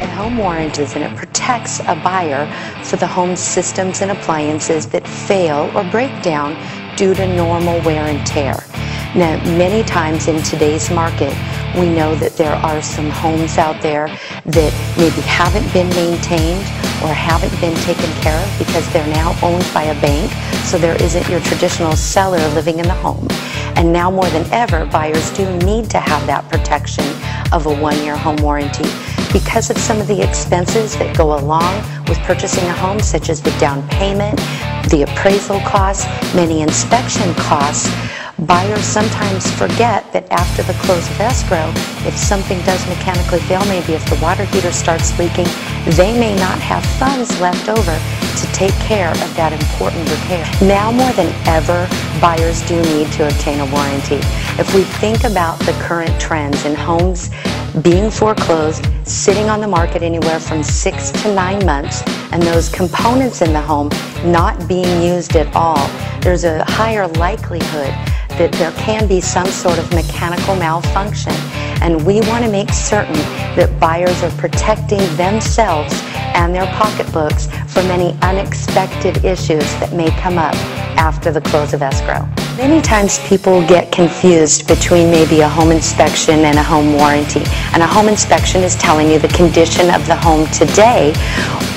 A home warranties, and it protects a buyer for the home systems and appliances that fail or break down due to normal wear and tear. Now, many times in today's market, we know that there are some homes out there that maybe haven't been maintained or haven't been taken care of because they're now owned by a bank, so there isn't your traditional seller living in the home. And now more than ever, buyers do need to have that protection of a one-year home warranty because of some of the expenses that go along with purchasing a home, such as the down payment, the appraisal costs, many inspection costs. Buyers sometimes forget that after the close of escrow, if something does mechanically fail, maybe if the water heater starts leaking, they may not have funds left over to take care of that important repair. Now more than ever, buyers do need to obtain a warranty. If we think about the current trends in homes being foreclosed, sitting on the market anywhere from 6 to 9 months, and those components in the home not being used at all, there's a higher likelihood that there can be some sort of mechanical malfunction. And we want to make certain that buyers are protecting themselves and their pocketbooks from any unexpected issues that may come up after the close of escrow. Many times people get confused between maybe a home inspection and a home warranty. And a home inspection is telling you the condition of the home today,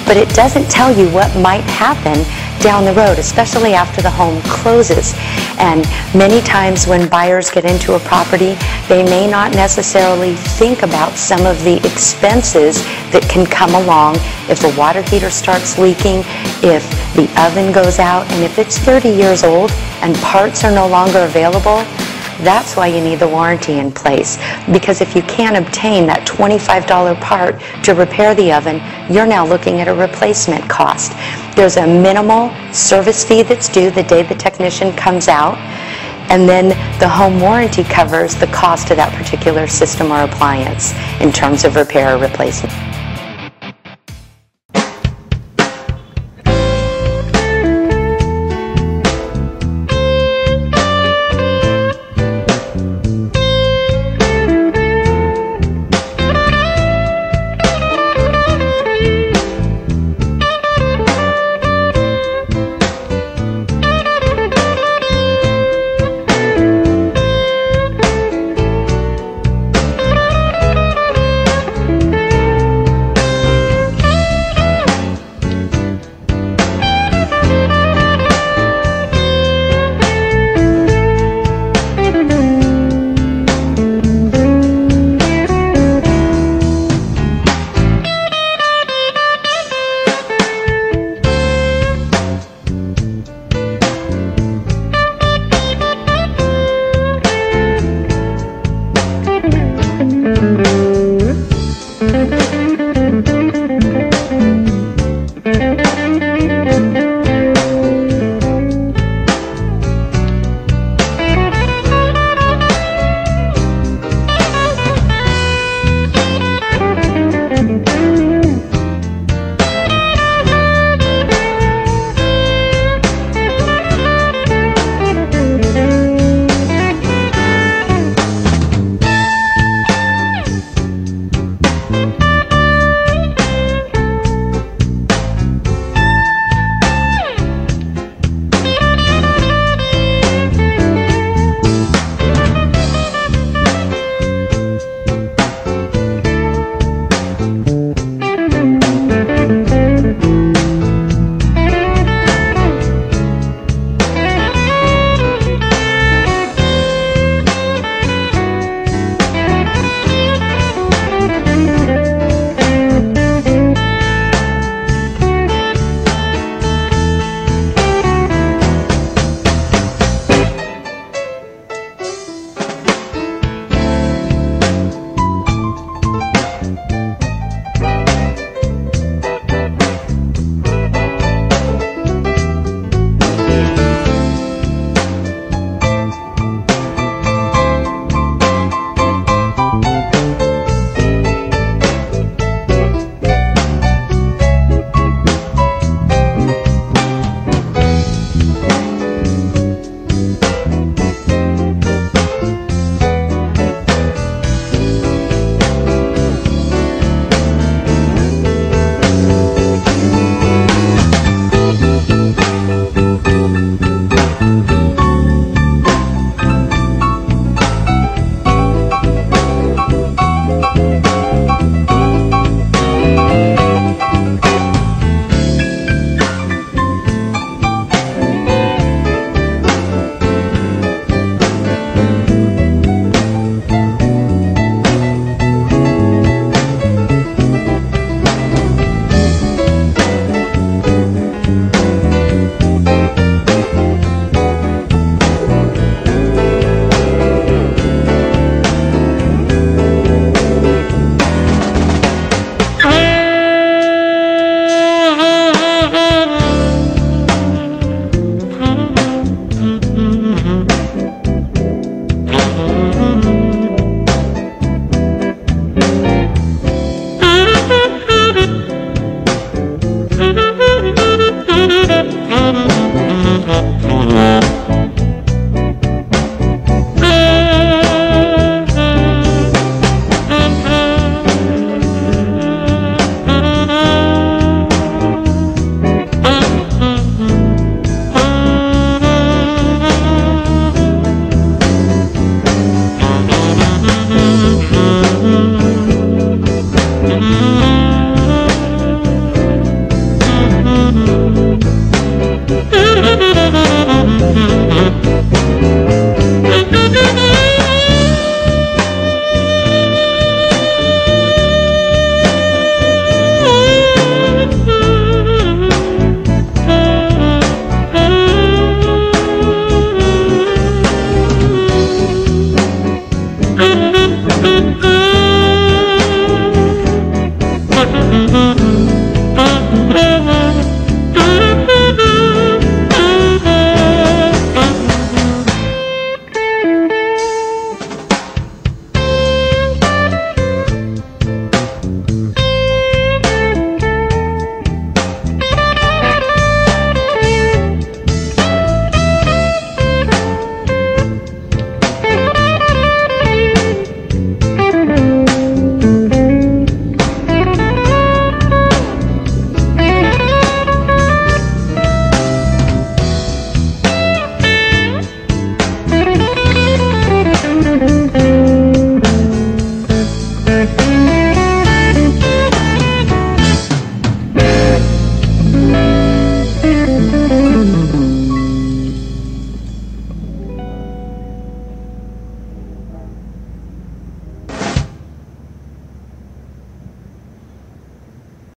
but it doesn't tell you what might happen down the road, especially after the home closes. And many times when buyers get into a property, they may not necessarily think about some of the expenses that can come along if a water heater starts leaking, if the oven goes out, and if it's 30 years old and parts are no longer available. That's why you need the warranty in place, because if you can't obtain that $25 part to repair the oven, you're now looking at a replacement cost. There's a minimal service fee that's due the day the technician comes out, and then the home warranty covers the cost of that particular system or appliance in terms of repair or replacement.